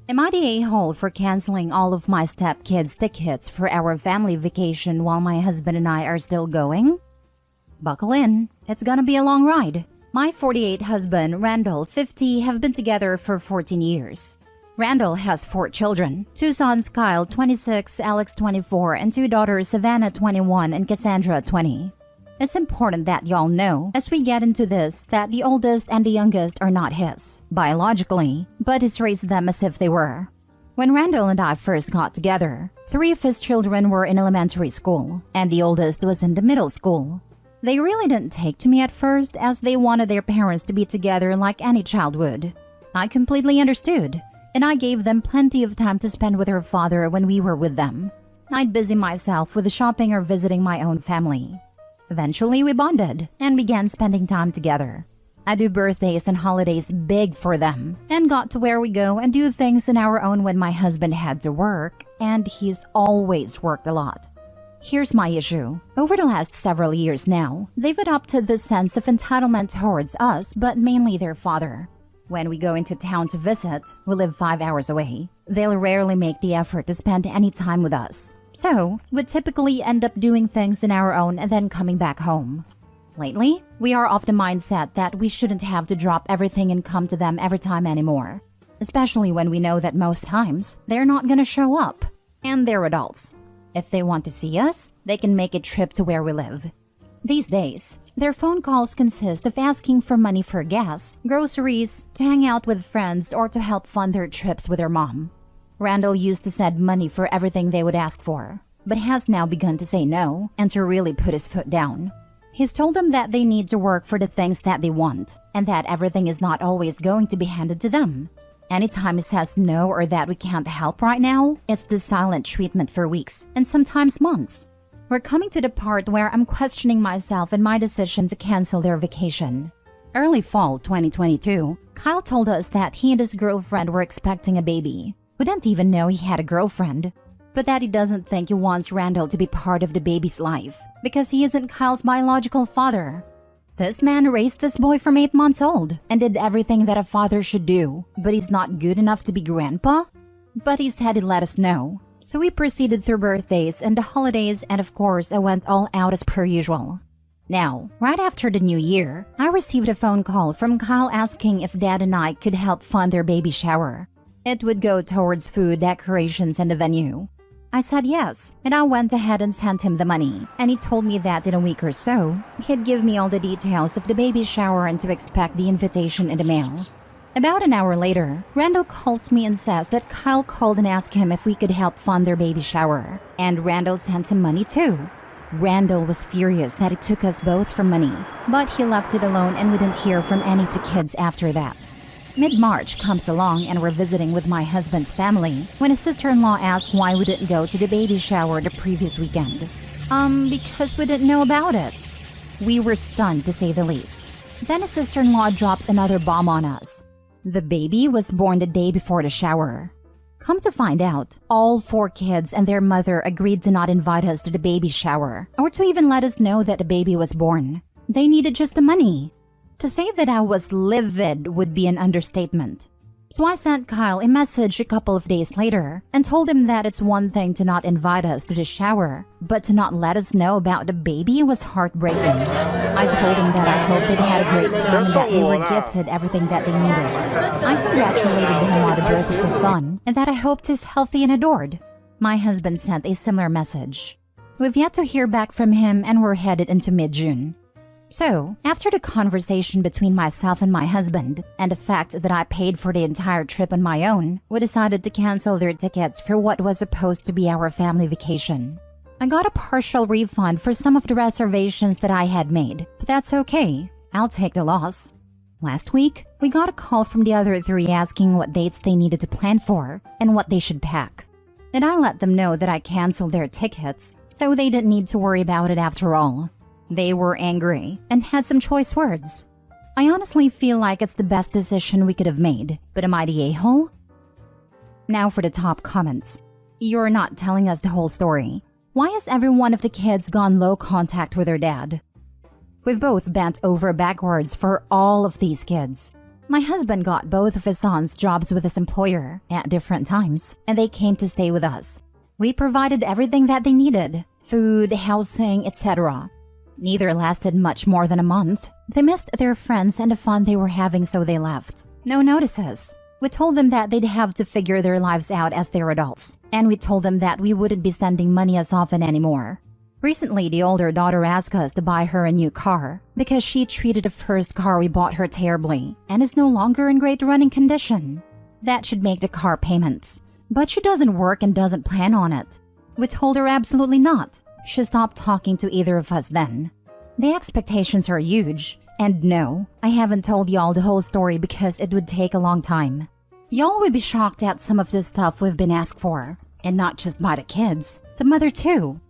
Am I the a-hole for canceling all of my stepkids' tickets for our family vacation while my husband and I are still going? Buckle in, it's gonna be a long ride. My 48 husband, Randall, 50, have been together for 14 years. Randall has 4 children, 2 sons, Kyle, 26, Alex, 24, and 2 daughters, Savannah, 21, and Cassandra, 20. It's important that y'all know, as we get into this, that the oldest and the youngest are not his, biologically, but he's raised them as if they were. When Randall and I first got together, 3 of his children were in elementary school, and the oldest was in the middle school. They really didn't take to me at first, as they wanted their parents to be together like any child would. I completely understood, and I gave them plenty of time to spend with her father when we were with them. I'd busy myself with shopping or visiting my own family. Eventually, we bonded and began spending time together. I do birthdays and holidays big for them and got to where we go and do things on our own when my husband had to work, and he's always worked a lot. Here's my issue. Over the last several years now, they've adopted this sense of entitlement towards us, but mainly their father. When we go into town to visit, we live 5 hours away. They'll rarely make the effort to spend any time with us. So, we typically end up doing things on our own and then coming back home. Lately, we are of the mindset that we shouldn't have to drop everything and come to them every time anymore. Especially when we know that most times, they're not gonna show up. And they're adults. If they want to see us, they can make a trip to where we live. These days, their phone calls consist of asking for money for gas, groceries, to hang out with friends, or to help fund their trips with their mom. Randall used to send money for everything they would ask for, but has now begun to say no and to really put his foot down. He's told them that they need to work for the things that they want, and that everything is not always going to be handed to them. Anytime he says no or that we can't help right now, it's the silent treatment for weeks, and sometimes months. We're coming to the part where I'm questioning myself and my decision to cancel their vacation. Early fall 2022, Kyle told us that he and his girlfriend were expecting a baby. We didn't even know he had a girlfriend, but that he doesn't think he wants Randall to be part of the baby's life because he isn't Kyle's biological father. This man raised this boy from 8 months old and did everything that a father should do, but he's not good enough to be grandpa? But he said he'd let us know. So we proceeded through birthdays and the holidays, and of course I went all out as per usual. Now, right after the new year, I received a phone call from Kyle asking if Dad and I could help fund their baby shower. It would go towards food, decorations, and the venue. I said yes, and I went ahead and sent him the money, and he told me that in a week or so, he'd give me all the details of the baby shower and to expect the invitation in the mail. About an hour later, Randall calls me and says that Kyle called and asked him if we could help fund their baby shower, and Randall sent him money too. Randall was furious that it took us both for money, but he left it alone and we didn't hear from any of the kids after that. Mid-March comes along and we're visiting with my husband's family when his sister-in-law asked why we didn't go to the baby shower the previous weekend. Because we didn't know about it. We were stunned to say the least. Then his sister-in-law dropped another bomb on us. The baby was born the day before the shower. Come to find out, all 4 kids and their mother agreed to not invite us to the baby shower or to even let us know that the baby was born. They needed just the money. To say that I was livid would be an understatement. So I sent Kyle a message a couple of days later and told him that it's one thing to not invite us to the shower, but to not let us know about the baby was heartbreaking. I told him that I hoped they had a great time and that they were gifted everything that they needed. I congratulated him on the birth of his son and that I hoped he's healthy and adored. My husband sent a similar message. We've yet to hear back from him and we're headed into mid-June. So, after the conversation between myself and my husband, and the fact that I paid for the entire trip on my own, we decided to cancel their tickets for what was supposed to be our family vacation. I got a partial refund for some of the reservations that I had made, but that's okay. I'll take the loss. Last week, we got a call from the other 3 asking what dates they needed to plan for and what they should pack. And I let them know that I canceled their tickets, so they didn't need to worry about it after all. They were angry and had some choice words. I honestly feel like it's the best decision we could have made, but am I the a-hole? Now for the top comments. You're not telling us the whole story. Why has every one of the kids gone low contact with their dad? We've both bent over backwards for all of these kids. My husband got both of his sons jobs with his employer at different times, and they came to stay with us. We provided everything that they needed, food, housing, etc. Neither lasted much more than a month. They missed their friends and the fun they were having, so they left. No notices. We told them that they'd have to figure their lives out as they're adults, and we told them that we wouldn't be sending money as often anymore. Recently, the older daughter asked us to buy her a new car because she treated the first car we bought her terribly and is no longer in great running condition. That should make the car payments. But she doesn't work and doesn't plan on it. We told her absolutely not. She stopped talking to either of us then. The expectations are huge. And no, I haven't told y'all the whole story because it would take a long time. Y'all would be shocked at some of the stuff we've been asked for. And not just by the kids, the mother too.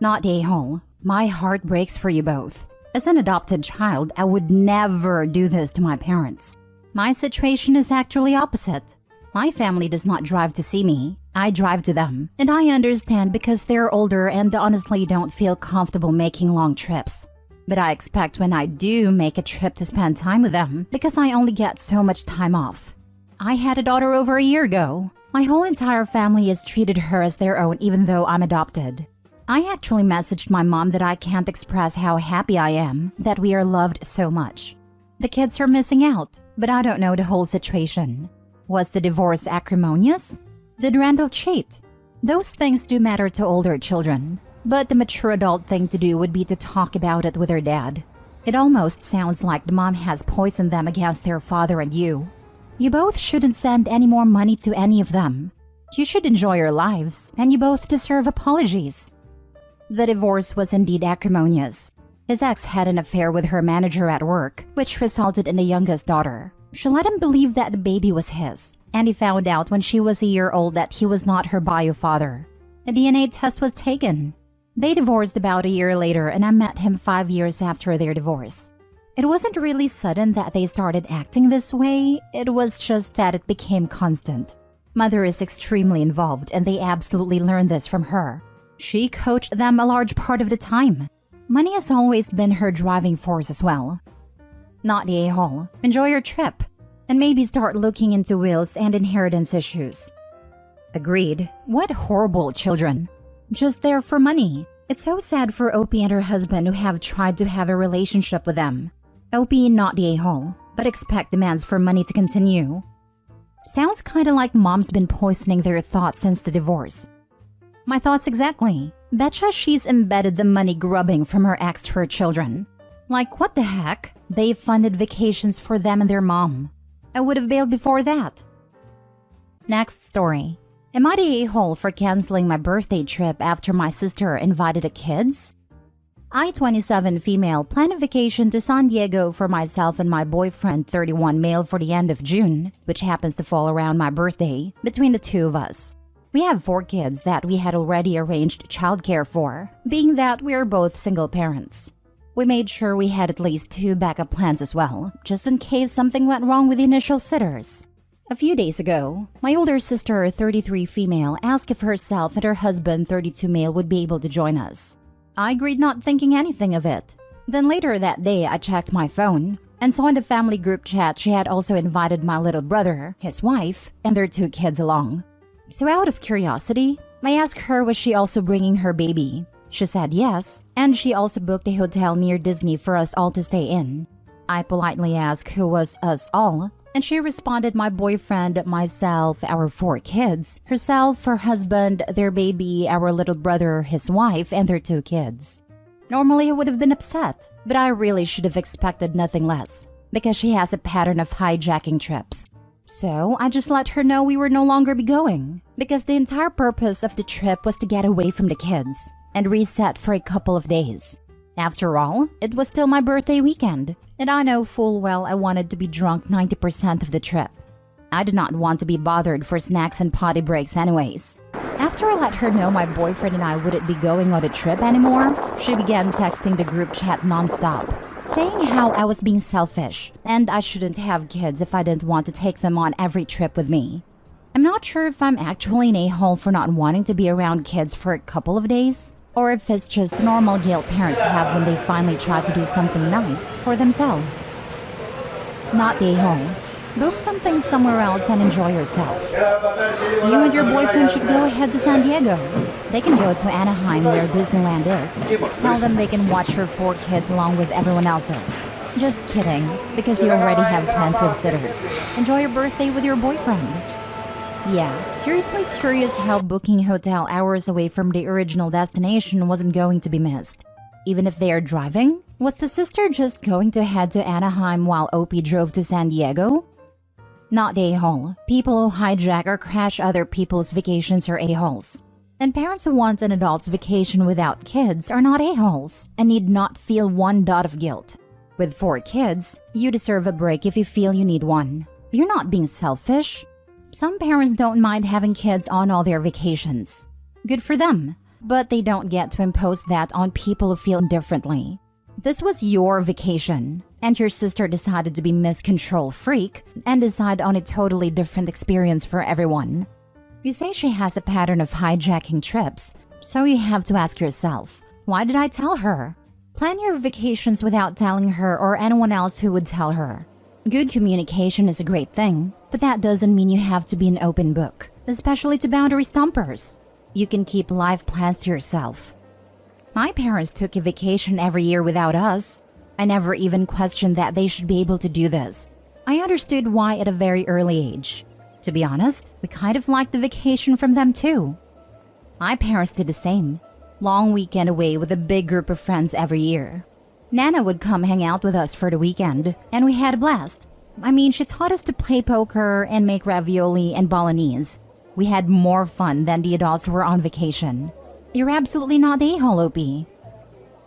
Not the a-hole. My heart breaks for you both. As an adopted child, I would never do this to my parents. My situation is actually opposite. My family does not drive to see me. I drive to them. And I understand because they're older and honestly don't feel comfortable making long trips. But I expect when I do make a trip to spend time with them because I only get so much time off. I had a daughter over a year ago. My whole entire family has treated her as their own even though I'm adopted. I actually messaged my mom that I can't express how happy I am that we are loved so much. The kids are missing out, but I don't know the whole situation. Was the divorce acrimonious? Did Randall cheat? Those things do matter to older children, but the mature adult thing to do would be to talk about it with her dad. It almost sounds like the mom has poisoned them against their father and you. You both shouldn't send any more money to any of them. You should enjoy your lives, and you both deserve apologies. The divorce was indeed acrimonious. His ex had an affair with her manager at work, which resulted in the youngest daughter. She let him believe that the baby was his, and he found out when she was a year old that he was not her bio father. A DNA test was taken. They divorced about a year later, and I met him 5 years after their divorce. It wasn't really sudden that they started acting this way, it was just that it became constant. Mother is extremely involved, and they absolutely learned this from her. She coached them a large part of the time. Money has always been her driving force as well. Not the a-hole. Enjoy your trip. And maybe start looking into wills and inheritance issues. Agreed. What horrible children. Just there for money. It's so sad for Opie and her husband who have tried to have a relationship with them. Opie not the a-hole, but expect demands for money to continue. Sounds kinda like mom's been poisoning their thoughts since the divorce. My thoughts exactly. Betcha she's embedded the money grubbing from her ex to her children. Like, what the heck? They funded vacations for them and their mom. I would have bailed before that. Next story. Am I the a-hole for canceling my birthday trip after my sister invited the kids? I, 27 female, plan a vacation to San Diego for myself and my boyfriend, 31 male, for the end of June, which happens to fall around my birthday, between the two of us. We have 4 kids that we had already arranged childcare for, being that we are both single parents. We made sure we had at least 2 backup plans as well, just in case something went wrong with the initial sitters. A few days ago, my older sister, 33 female, asked if herself and her husband, 32 male, would be able to join us. I agreed, not thinking anything of it. Then later that day, I checked my phone and saw in the family group chat she had also invited my little brother, his wife, and their 2 kids along. So out of curiosity, I asked her was she also bringing her baby. She said yes, and she also booked a hotel near Disney for us all to stay in. I politely asked who was us all, and she responded my boyfriend, myself, our 4 kids, herself, her husband, their baby, our little brother, his wife, and their 2 kids. Normally I would have been upset, but I really should have expected nothing less, because she has a pattern of hijacking trips. So I just let her know we were no longer be going, because the entire purpose of the trip was to get away from the kids and reset for a couple of days. After all, it was still my birthday weekend, and I know full well I wanted to be drunk 90% of the trip. I did not want to be bothered for snacks and potty breaks anyways. After I let her know my boyfriend and I wouldn't be going on the trip anymore, she began texting the group chat nonstop, saying how I was being selfish and I shouldn't have kids if I didn't want to take them on every trip with me. I'm not sure if I'm actually an a-hole for not wanting to be around kids for a couple of days, or if it's just the normal guilt parents have when they finally try to do something nice for themselves. Not a-hole. Book something somewhere else and enjoy yourself. You and your boyfriend should go ahead to San Diego. They can go to Anaheim where Disneyland is. Tell them they can watch your 4 kids along with everyone else's. Just kidding, because you already have plans with sitters. Enjoy your birthday with your boyfriend. Yeah, seriously curious how booking hotel hours away from the original destination wasn't going to be missed. Even if they are driving, was the sister just going to head to Anaheim while OP drove to San Diego? Not a-hole. People who hijack or crash other people's vacations are a-holes. And parents who want an adult's vacation without kids are not a-holes and need not feel one dot of guilt. With 4 kids, you deserve a break if you feel you need one. You're not being selfish. Some parents don't mind having kids on all their vacations. Good for them, but they don't get to impose that on people who feel differently. This was your vacation, and your sister decided to be Miss Control Freak and decide on a totally different experience for everyone. You say she has a pattern of hijacking trips, so you have to ask yourself, why did I tell her? Plan your vacations without telling her or anyone else who would tell her. Good communication is a great thing, but that doesn't mean you have to be an open book, especially to boundary stompers. You can keep life plans to yourself. My parents took a vacation every year without us. I never even questioned that they should be able to do this. I understood why at a very early age. To be honest, we kind of liked the vacation from them too. My parents did the same. Long weekend away with a big group of friends every year. Nana would come hang out with us for the weekend, and we had a blast. I mean, she taught us to play poker and make ravioli and bolognese. We had more fun than the adults who were on vacation. You're absolutely not a-hole, OP.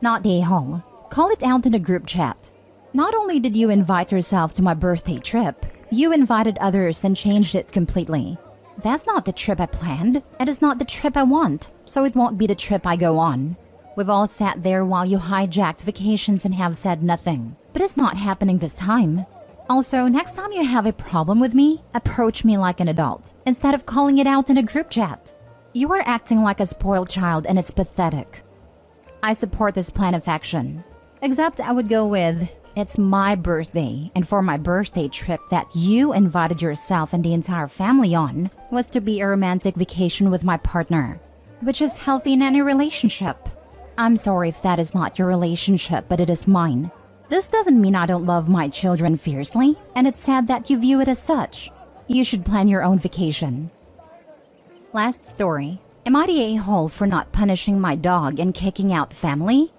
Not a-hole. Call it out in the group chat. Not only did you invite yourself to my birthday trip, you invited others and changed it completely. That's not the trip I planned. It is not the trip I want, so it won't be the trip I go on. We've all sat there while you hijacked vacations and have said nothing. But it's not happening this time. Also, next time you have a problem with me, approach me like an adult, instead of calling it out in a group chat. You are acting like a spoiled child and it's pathetic. I support this plan of action. Except I would go with, it's my birthday, and for my birthday trip that you invited yourself and the entire family on was to be a romantic vacation with my partner, which is healthy in any relationship. I'm sorry if that is not your relationship, but it is mine. This doesn't mean I don't love my children fiercely, and it's sad that you view it as such. You should plan your own vacation. Last story. Am I the a-hole for not punishing my dog and kicking out family?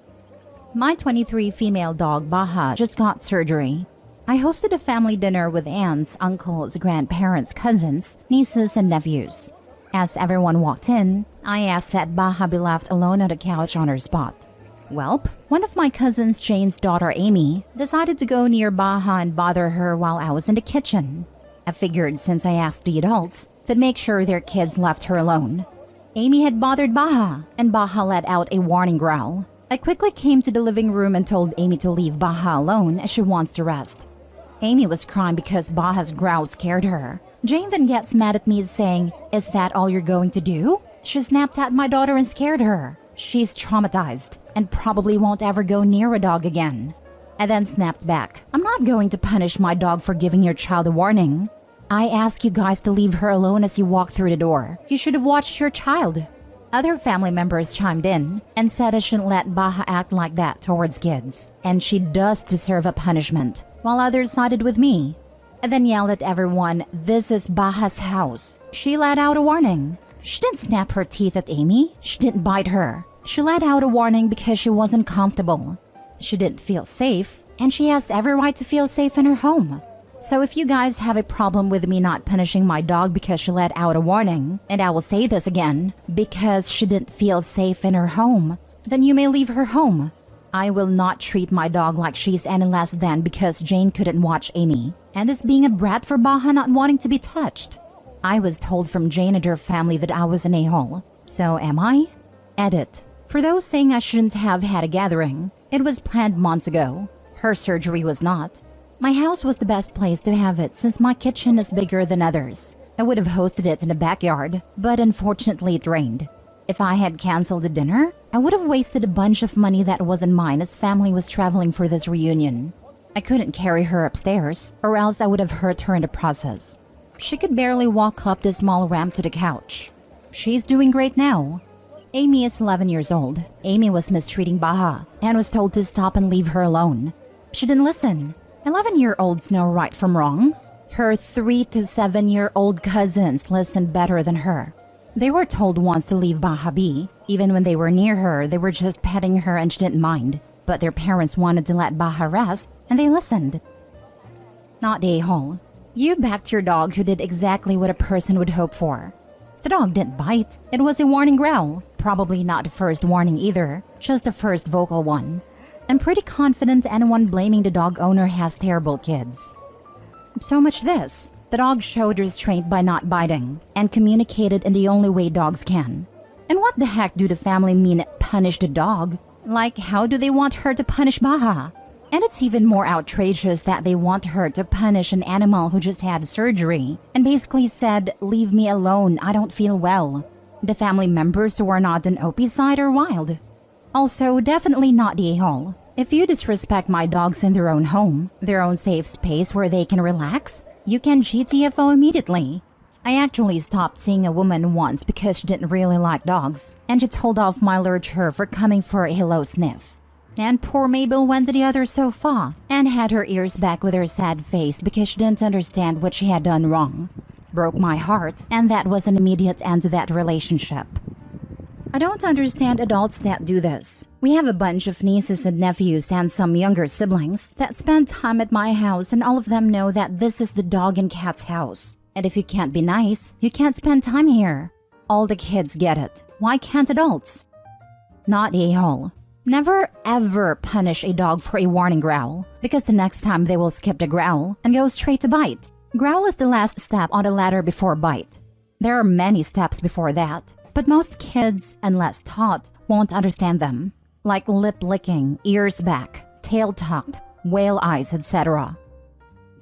My 23 female dog Baha just got surgery. I hosted a family dinner with aunts, uncles, grandparents, cousins, nieces, and nephews. As everyone walked in, I asked that Baha be left alone on the couch on her spot. Welp, one of my cousins, Jane's daughter Amy, decided to go near Baha and bother her while I was in the kitchen. I figured since I asked the adults, they'd make sure their kids left her alone. Amy had bothered Baha, and Baha let out a warning growl. I quickly came to the living room and told Amy to leave Baha alone as she wants to rest. Amy was crying because Baha's growl scared her. Jane then gets mad at me saying, "Is that all you're going to do?" She snapped at my daughter and scared her. She's traumatized and probably won't ever go near a dog again. I then snapped back, "I'm not going to punish my dog for giving your child a warning. I asked you guys to leave her alone as you walked through the door. You should have watched your child." Other family members chimed in and said I shouldn't let Baha act like that towards kids, and she does deserve a punishment, while others sided with me. I then yelled at everyone, "This is Baha's house." She let out a warning. She didn't snap her teeth at Amy. She didn't bite her. She let out a warning because she wasn't comfortable. She didn't feel safe, and she has every right to feel safe in her home. So if you guys have a problem with me not punishing my dog because she let out a warning, and I will say this again, because she didn't feel safe in her home, then you may leave her home. I will not treat my dog like she's any less than because Jane couldn't watch Amy, and is being a brat for Baha not wanting to be touched. I was told from Jane and her family that I was an a-hole. So am I? Edit. For those saying I shouldn't have had a gathering, it was planned months ago. Her surgery was not. My house was the best place to have it since my kitchen is bigger than others. I would have hosted it in the backyard, but unfortunately it rained. If I had canceled the dinner, I would have wasted a bunch of money that wasn't mine as family was traveling for this reunion. I couldn't carry her upstairs, or else I would have hurt her in the process. She could barely walk up the small ramp to the couch. She's doing great now. Amy is 11 years old. Amy was mistreating Baha and was told to stop and leave her alone. She didn't listen. 11-year-olds know right from wrong. Her 3 to 7-year-old cousins listened better than her. They were told once to leave Baha be. Even when they were near her, they were just petting her and she didn't mind. But their parents wanted to let Baha rest, and they listened. Not the a-hole. You backed your dog who did exactly what a person would hope for. The dog didn't bite. It was a warning growl. Probably not the first warning either, just the first vocal one. I'm pretty confident anyone blaming the dog owner has terrible kids. So much this. The dog showed restraint by not biting and communicated in the only way dogs can. And what the heck do the family mean punish the dog? Like, how do they want her to punish Baha? And it's even more outrageous that they want her to punish an animal who just had surgery and basically said, "Leave me alone, I don't feel well." The family members who are not on OP's side are wild. Also, definitely not the a-hole. If you disrespect my dogs in their own home, their own safe space where they can relax, you can GTFO immediately. I actually stopped seeing a woman once because she didn't really like dogs, and she told off my lurcher for coming for a hello sniff. And poor Mabel went to the other sofa and had her ears back with her sad face because she didn't understand what she had done wrong. Broke my heart, and that was an immediate end to that relationship. I don't understand adults that do this. We have a bunch of nieces and nephews and some younger siblings that spend time at my house, and all of them know that this is the dog and cat's house. And if you can't be nice, you can't spend time here. All the kids get it. Why can't adults? Not a-hole. Never ever punish a dog for a warning growl, because the next time they will skip the growl and go straight to bite. Growl is the last step on the ladder before bite. There are many steps before that, but most kids, unless taught, won't understand them. Like lip licking, ears back, tail tucked, whale eyes, etc.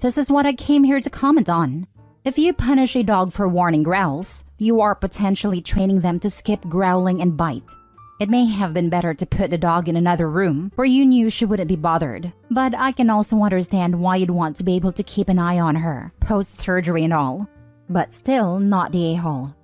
This is what I came here to comment on. If you punish a dog for warning growls, you are potentially training them to skip growling and bite. It may have been better to put the dog in another room where you knew she wouldn't be bothered, but I can also understand why you'd want to be able to keep an eye on her, post-surgery and all. But still not the a-hole.